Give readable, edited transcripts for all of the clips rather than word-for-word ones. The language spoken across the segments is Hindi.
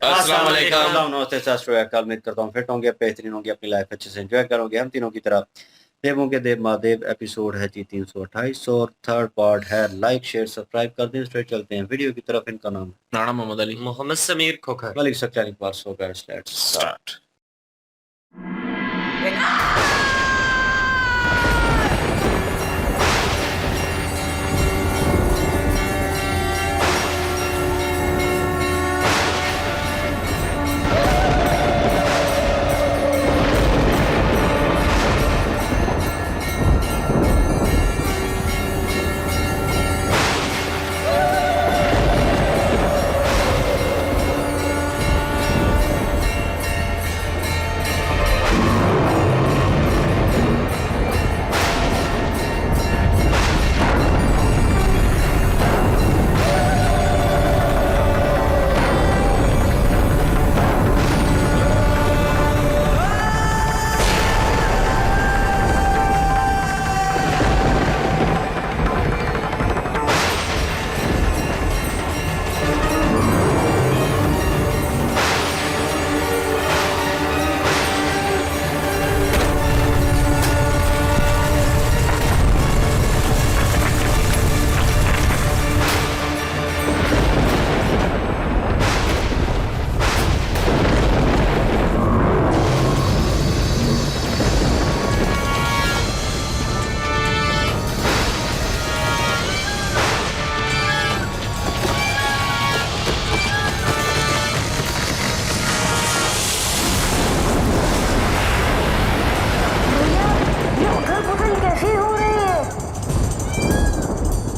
अस्सलाम वालेकुम। नमस्ते, सत श्री अकाल। उम्मीद करता हूँ फिट होंगे, बेहतरीन होंगे, अपनी लाइफ अच्छे से एंजॉय करोगे। हम तीनों की तरह देवों के देव महादेव एपिसोड है जी 328 और थर्ड पार्ट है। लाइक शेयर सब्सक्राइब कर दें। स्ट्रेट चलते हैं वीडियो की तरफ। इनका नाम Rana Mohammad Ali, Mohammad Samir Khokhar, Malik Saxena Iqbal. So guys let's start.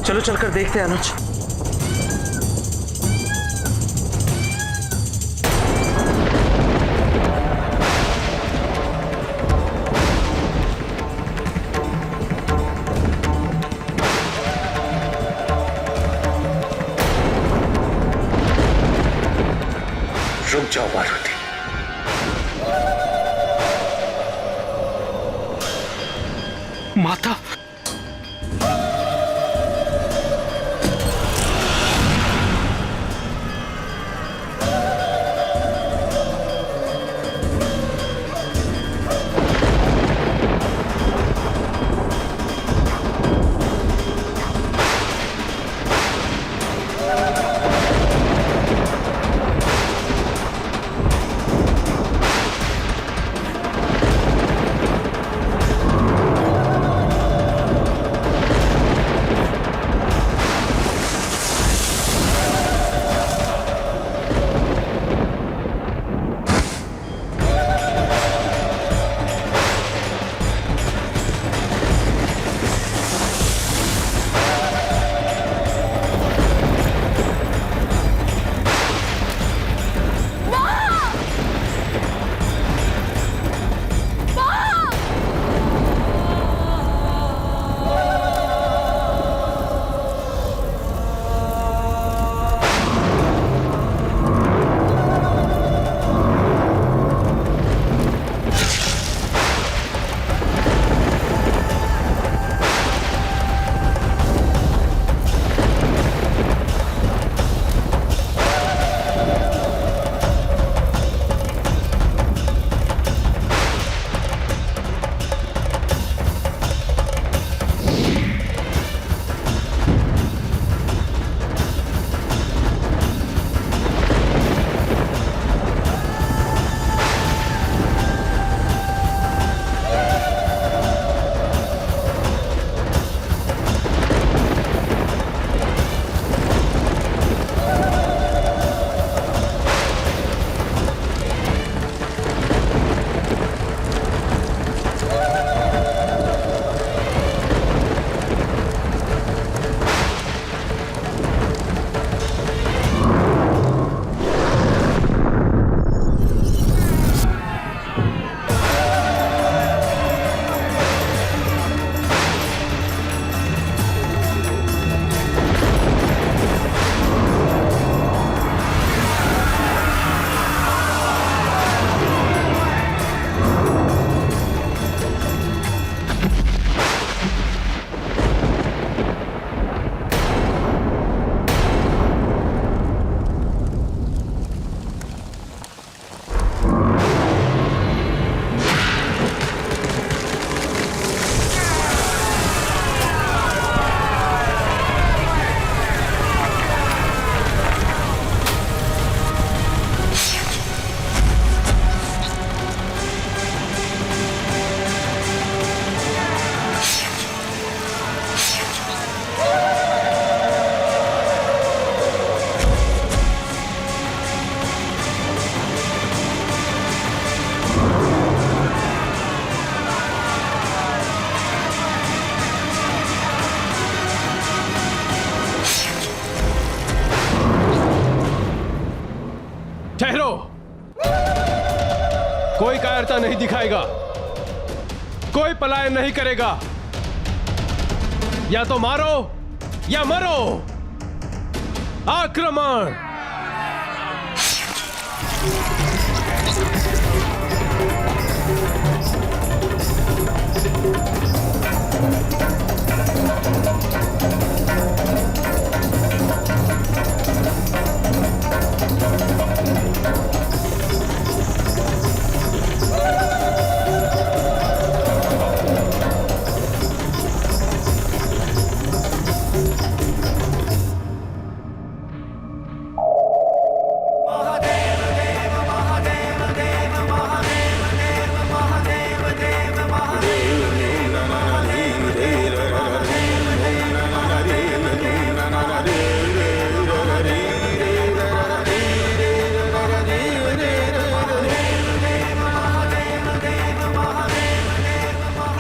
चलो चलकर देखते हैं अनुज। रुक जाओ मारुति। माता, ठहरो, कोई कायरता नहीं दिखाएगा, कोई पलायन नहीं करेगा। या तो मारो या मरो। आक्रमण।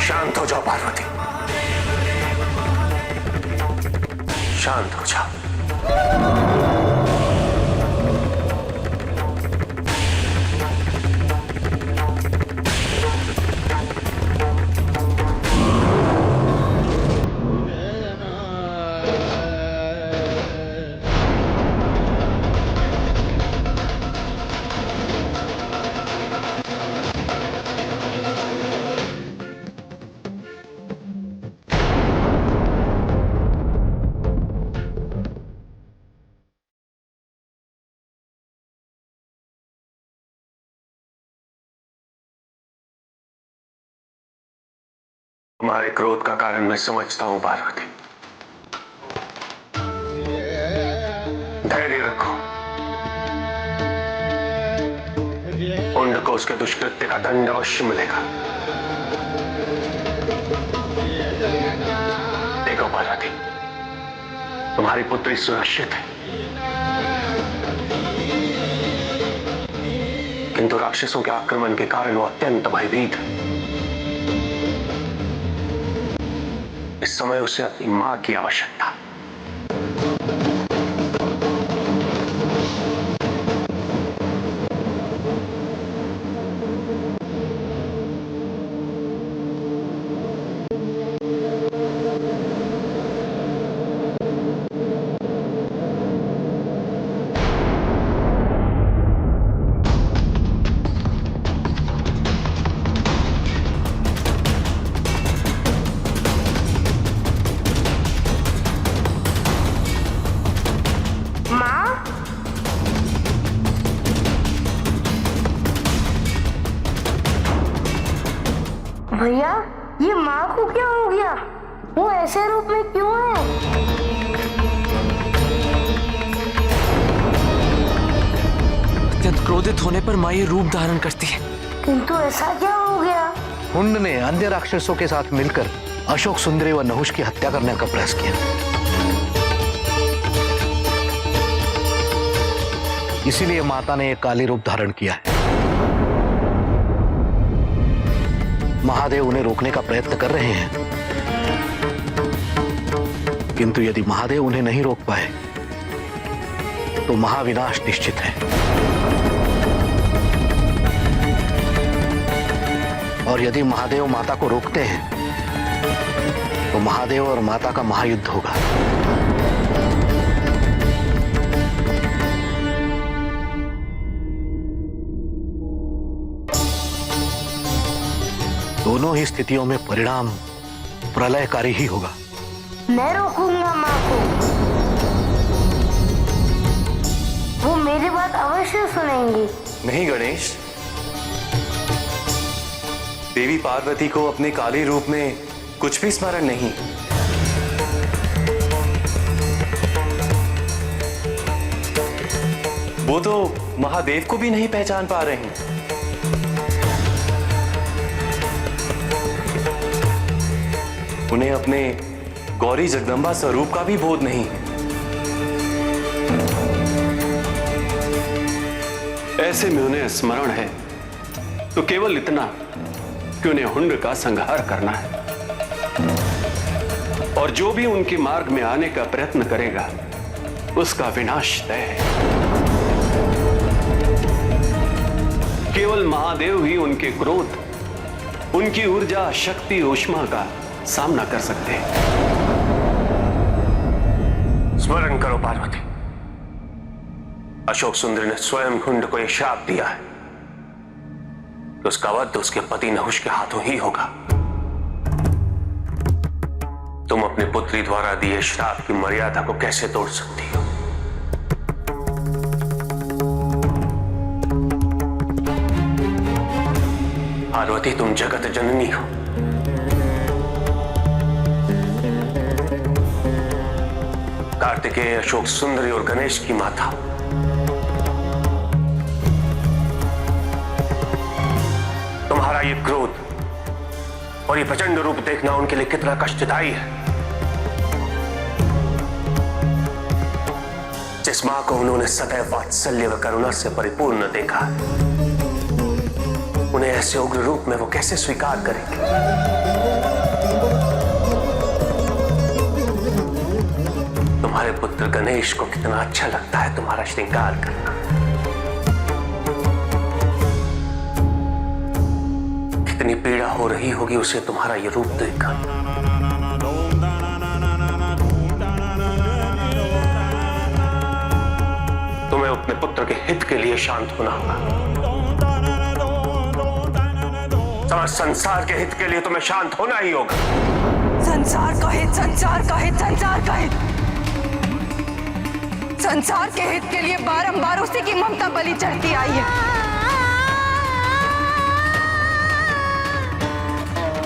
शांत हो जाओ पार्वती, शांत हो जाओ। तुम्हारे क्रोध का कारण मैं समझता हूं पार्वती। धैर्य रखो, उंड को उसके दुष्कृत्य का दंड अवश्य मिलेगा। देखो पार्वती, तुम्हारी पुत्री सुरक्षित है, किंतु राक्षसों के आक्रमण के कारण वो अत्यंत भयभीत है। इस समय उसे अपनी मां की आवश्यकता। भैया, ये माँ को क्या हो गया? वो ऐसे रूप में क्यों है? अत्यंत क्रोधित होने पर माँ ये रूप धारण करती है। किंतु ऐसा क्या हो गया? हुंड ने अन्य राक्षसों के साथ मिलकर अशोक सुंदरी व नहुष की हत्या करने का प्रयास किया। इसीलिए माता ने एक काली रूप धारण किया है। महादेव उन्हें रोकने का प्रयत्न कर रहे हैं, किंतु यदि महादेव उन्हें नहीं रोक पाए तो महाविनाश निश्चित है। और यदि महादेव माता को रोकते हैं तो महादेव और माता का महायुद्ध होगा। दोनों ही स्थितियों में परिणाम प्रलयकारी ही होगा। मैं रोकूंगा माँ को, वो मेरी बात अवश्य सुनेंगी। नहीं गणेश, देवी पार्वती को अपने काली रूप में कुछ भी स्मरण नहीं। वो तो महादेव को भी नहीं पहचान पा रहे हैं। उन्हें अपने गौरी जगदम्बा स्वरूप का भी बोध नहीं है। ऐसे में उन्हें स्मरण है तो केवल इतना कि उन्हें हुंड का संहार करना है, और जो भी उनके मार्ग में आने का प्रयत्न करेगा उसका विनाश तय है। केवल महादेव ही उनके क्रोध, उनकी ऊर्जा, शक्ति, ऊष्मा का सामना कर सकते हैं। स्मरण करो पार्वती, अशोक सुंदर ने स्वयं हुंड को यह श्राप दिया है कि उसका वध उसके पति नहुष के हाथों ही होगा। तुम अपनी पुत्री द्वारा दिए श्राप की मर्यादा को कैसे तोड़ सकती हो? पार्वती, तुम जगत जननी हो। कार्तिकेय, अशोक सुंदरी और गणेश की माता। तुम्हारा ये क्रोध और ये प्रचंड रूप देखना उनके लिए कितना कष्टदायी है। जिस मां को उन्होंने सदैव वात्सल्य व करुणा से परिपूर्ण देखा, उन्हें ऐसे उग्र रूप में वो कैसे स्वीकार करेंगे? तुम्हारे पुत्र गणेश को कितना अच्छा लगता है तुम्हारा श्रृंगार करना। कितनी पीड़ा हो रही होगी उसे तुम्हारा ये रूप देखकर। तुम्हें अपने पुत्र के हित के लिए शांत होना होगा। समस्त संसार के हित के लिए तुम्हें शांत होना ही होगा। संसार का हित, संसार का हित, संसार का हित। संसार के हित के लिए बारंबार उसी की ममता बलि चढ़ती आई है।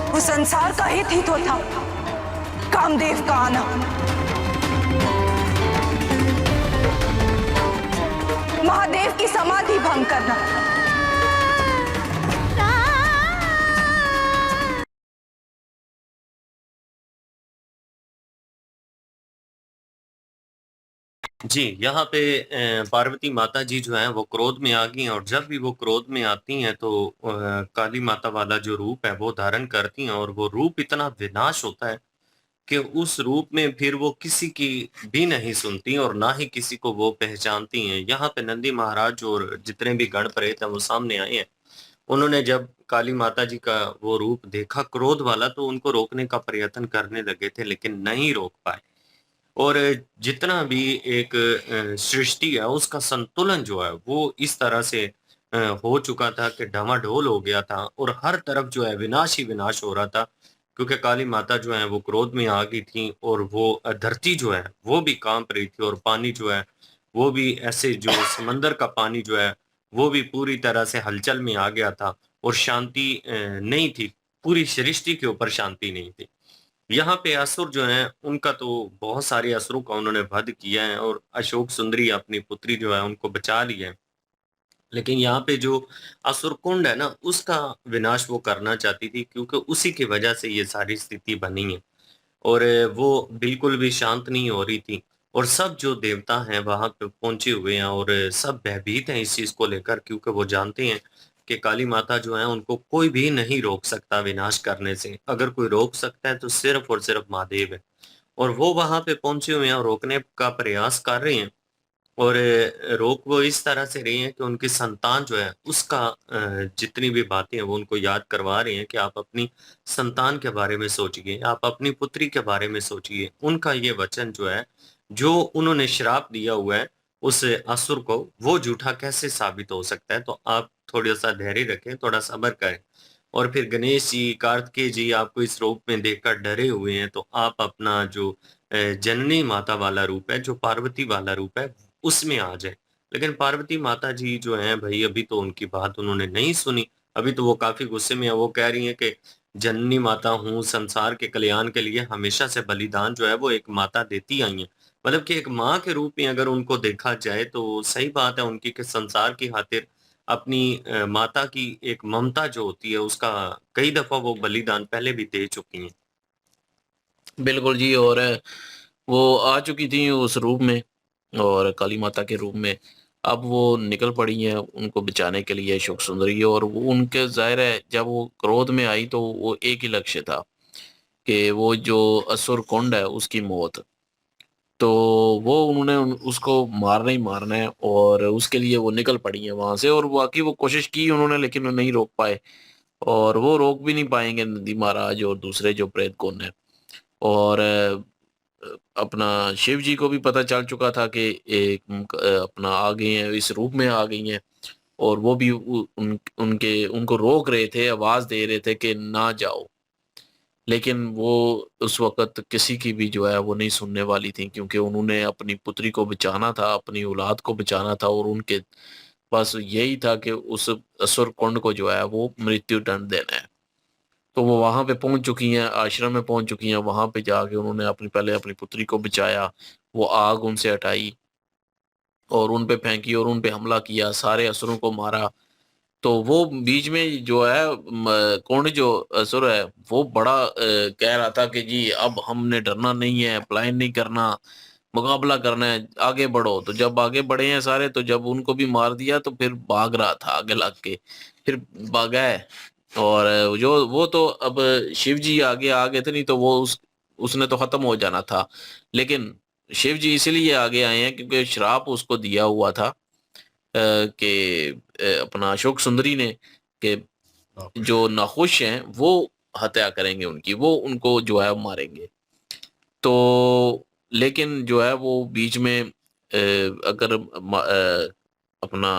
वो संसार का हित ही तो था, कामदेव का आना। महादेव की समाधि भंग करना। जी, यहाँ पे पार्वती माता जी जो हैं वो क्रोध में आ गई हैं, और जब भी वो क्रोध में आती हैं तो काली माता वाला जो रूप है वो धारण करती हैं, और वो रूप इतना विनाश होता है कि उस रूप में फिर वो किसी की भी नहीं सुनती और ना ही किसी को वो पहचानती हैं। यहाँ पे नंदी महाराज और जितने भी गण प्रेत हैं वो सामने आए हैं। उन्होंने जब काली माता जी का वो रूप देखा क्रोध वाला, तो उनको रोकने का प्रयत्न करने लगे थे, लेकिन नहीं रोक पाए। और जितना भी एक सृष्टि है उसका संतुलन जो है वो इस तरह से हो चुका था कि डामाडोल हो गया था, और हर तरफ जो है विनाश ही विनाश हो रहा था, क्योंकि काली माता जो है वो क्रोध में आ गई थी, और वो धरती जो है वो भी कांप रही थी, और पानी जो है वो भी ऐसे, जो समंदर का पानी जो है वो भी पूरी तरह से हलचल में आ गया था, और शांति नहीं थी, पूरी सृष्टि के ऊपर शांति नहीं थी। यहाँ पे असुर जो हैं उनका तो बहुत सारे असुरों का उन्होंने वध किया है, और अशोक सुंदरी अपनी पुत्री जो है उनको बचा लिया है। लेकिन यहाँ पे जो असुर कुंड है ना, उसका विनाश वो करना चाहती थी, क्योंकि उसी की वजह से ये सारी स्थिति बनी है, और वो बिल्कुल भी शांत नहीं हो रही थी। और सब जो देवता हैं वहां पे पहुंचे हुए हैं, और सब भयभीत हैं इस चीज को लेकर, क्योंकि वो जानते हैं कि काली माता जो है उनको कोई भी नहीं रोक सकता विनाश करने से। अगर कोई रोक सकता है तो सिर्फ और सिर्फ महादेव है, और वो वहां पे पहुंचे हुए हैं और रोकने का प्रयास कर रहे हैं। और रोक वो इस तरह से रही है कि उनकी संतान जो है उसका जितनी भी बातें हैं वो उनको याद करवा रहे हैं कि आप अपनी संतान के बारे में सोचिए, आप अपनी पुत्री के बारे में सोचिए। उनका ये वचन जो है, जो उन्होंने श्राप दिया हुआ है उस असुर को, वो झूठा कैसे साबित हो सकता है? तो आप थोड़ा सा धैर्य रखें, थोड़ा सब्र करें। और फिर गणेश जी, कार्तिकेय जी आपको इस रूप में देखकर डरे हुए हैं, तो आप अपना जो जननी माता वाला रूप है, जो पार्वती वाला रूप है, उसमें आ जाए। लेकिन पार्वती माता जी जो हैं भाई, अभी तो उनकी बात उन्होंने नहीं सुनी। अभी तो वो काफी गुस्से में है। वो कह रही हैं कि जननी माता हूँ, संसार के कल्याण के लिए हमेशा से बलिदान जो है वो एक माता देती आई है। मतलब कि एक माँ के रूप में अगर उनको देखा जाए तो सही बात है उनकी, कि संसार की खातिर अपनी माता की एक ममता जो होती है उसका कई दफा वो बलिदान पहले भी दे चुकी हैं। बिल्कुल जी। और वो आ चुकी थी उस रूप में, और काली माता के रूप में। अब वो निकल पड़ी हैं उनको बचाने के लिए अशोक सुंदरी। और वो उनके ज़ाहिर है जब वो क्रोध में आई तो वो एक ही लक्ष्य था कि वो जो असुर कुंड है उसकी मौत। तो वो उन्होंने उसको मारना ही मारना है और उसके लिए वो निकल पड़ी है वहां से। और बाकी वो कोशिश की उन्होंने, लेकिन वो नहीं रोक पाए और वो रोक भी नहीं पाएंगे नंदी महाराज और दूसरे जो प्रेत कौन है। और अपना शिव जी को भी पता चल चुका था कि एक अपना आ गई हैं, इस रूप में आ गई हैं। और वो भी उनको रोक रहे थे, आवाज दे रहे थे कि ना जाओ, लेकिन वो उस वक़्त किसी की भी जो है वो नहीं सुनने वाली थी, क्योंकि उन्होंने अपनी पुत्री को बचाना था, अपनी औलाद को बचाना था और उनके बस यही था कि उस असुर कुंड को जो है वो मृत्यु दंड देना है। तो वो वहाँ पे पहुँच चुकी हैं, आश्रम में पहुँच चुकी हैं। वहाँ पे जाके उन्होंने पहले अपनी पुत्री को बचाया, वो आग उनसे हटाई और उन पे फेंकी और उन पे हमला किया, सारे असुरों को मारा। तो वो बीच में जो है कुंड जो असुर है वो बड़ा कह रहा था कि जी अब हमने डरना नहीं है, पलायन नहीं करना, मुकाबला करना है, आगे बढ़ो। तो जब आगे बढ़े हैं सारे, तो जब उनको भी मार दिया तो फिर भाग रहा था आगे लग के, फिर भागा है। और जो वो तो अब शिव जी आगे आ गए थे, नहीं तो वो उसने तो खत्म हो जाना था। लेकिन शिव जी इसीलिए आगे आए हैं क्योंकि श्राप उसको दिया हुआ था कि अपना अशोक सुंदरी ने, कि जो नाखुश हैं वो हत्या करेंगे उनकी, वो उनको जो है मारेंगे। तो लेकिन जो है वो बीच में अगर अपना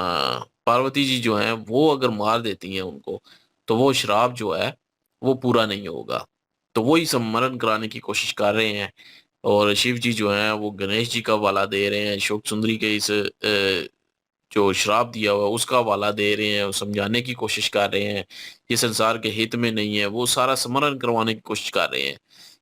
पार्वती जी जो हैं वो अगर मार देती हैं उनको, तो वो श्राप जो है वो पूरा नहीं होगा। तो वही सम्मरण कराने की कोशिश कर रहे हैं और शिव जी जो हैं वो गणेश जी का वाला दे रहे हैं, अशोक सुंदरी के इस जो श्राप दिया हुआ है उसका हवाला दे रहे हैं और समझाने की कोशिश कर रहे हैं ये संसार के हित में नहीं है। वो सारा स्मरण करवाने की कोशिश कर रहे हैं,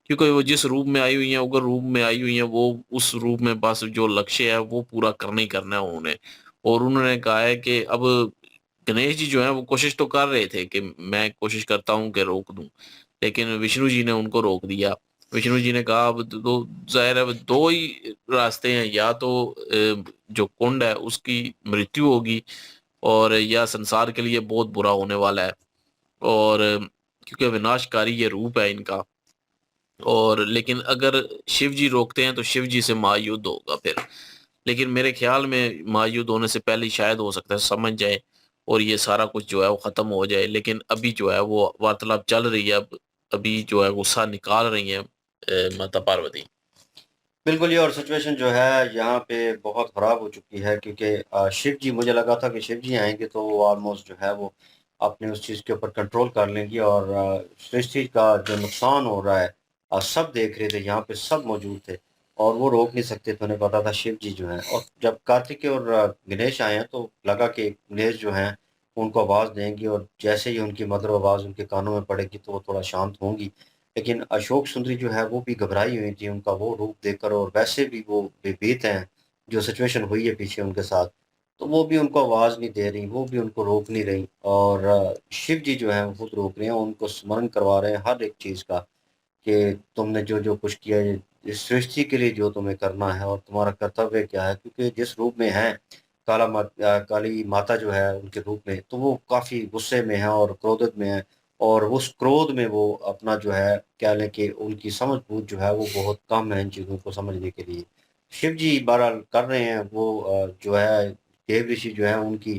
क्योंकि वो जिस रूप में आई हुई हैं, उग्र रूप में आई हुई हैं, वो उस रूप में बस जो लक्ष्य है वो पूरा करना ही करना है उन्होंने। और उन्होंने कहा है कि अब गणेश जी जो है वो कोशिश तो कर रहे थे कि मैं कोशिश करता हूँ कि रोक दूं, लेकिन विष्णु जी ने उनको रोक दिया। विष्णु जी ने कहा अब तो जाहिर है दो ही रास्ते हैं, या तो जो कुंड है उसकी मृत्यु होगी और या संसार के लिए बहुत बुरा होने वाला है। और क्योंकि विनाशकारी ये रूप है इनका। और लेकिन अगर शिव जी रोकते हैं तो शिव जी से महायुद्ध होगा फिर। लेकिन मेरे ख्याल में महायुद्ध होने से पहले शायद हो सकता है समझ जाए और ये सारा कुछ जो है वो खत्म हो जाए। लेकिन अभी जो है वो वार्तालाप चल रही है, अभी जो है गुस्सा निकाल रही है माता पार्वती। बिल्कुल, ये और सिचुएशन जो है यहाँ पे बहुत ख़राब हो चुकी है, क्योंकि शिव जी, मुझे लगा था कि शिव जी आएँगे तो वो ऑलमोस्ट जो है वो अपने उस चीज़ के ऊपर कंट्रोल कर लेंगी। और सृष्टि का जो नुकसान हो रहा है सब देख रहे थे, यहाँ पे सब मौजूद थे और वो रोक नहीं सकते थे, उन्हें पता था शिव जी जो हैं। और जब कार्तिकेय और गणेश आए हैं तो लगा कि गणेश जो हैं उनको आवाज़ देंगी और जैसे ही उनकी मधुर आवाज़ उनके कानों में पड़ेगी तो वो थोड़ा शांत होंगी। लेकिन अशोक सुंदरी जो है वो भी घबराई हुई थी उनका वो रूप देखकर, और वैसे भी वो बेभीत हैं, जो सिचुएशन हुई है पीछे उनके साथ, तो वो भी उनको आवाज़ नहीं दे रही, वो भी उनको रोक नहीं रही। और शिव जी जो हैं वो खुद रोक रहे हैं, उनको स्मरण करवा रहे हैं हर एक चीज़ का कि तुमने जो कुछ किया है इस सृष्टि के लिए, जो तुम्हें करना है और तुम्हारा कर्तव्य क्या है। क्योंकि जिस रूप में हैं काली माता जो है उनके रूप में, तो वो काफ़ी गुस्से में है और क्रोधित में है। और उस क्रोध में वो अपना जो है कह लें कि उनकी समझ-बूझ जो है वो बहुत कम है इन चीज़ों को समझने के लिए। शिव जी बहरहाल कर रहे हैं वो जो है देव ऋषि जो है उनकी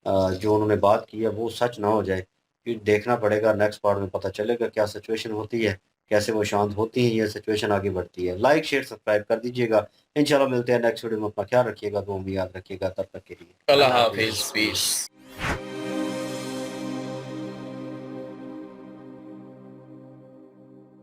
जो उन्होंने बात की है वो सच ना हो जाए। फिर देखना पड़ेगा, नेक्स्ट पार्ट में पता चलेगा क्या सिचुएशन होती है, कैसे वो शांत होती हैं, ये सिचुएशन आगे बढ़ती है। लाइक, शेयर, सब्सक्राइब कर दीजिएगा। इंशाल्लाह मिलते हैं नेक्स्ट वीडियो में। अपना ख्याल रखिएगा, दुआ में याद रखिएगा। तब तक के लिए अल्लाह हाफिज, पीस।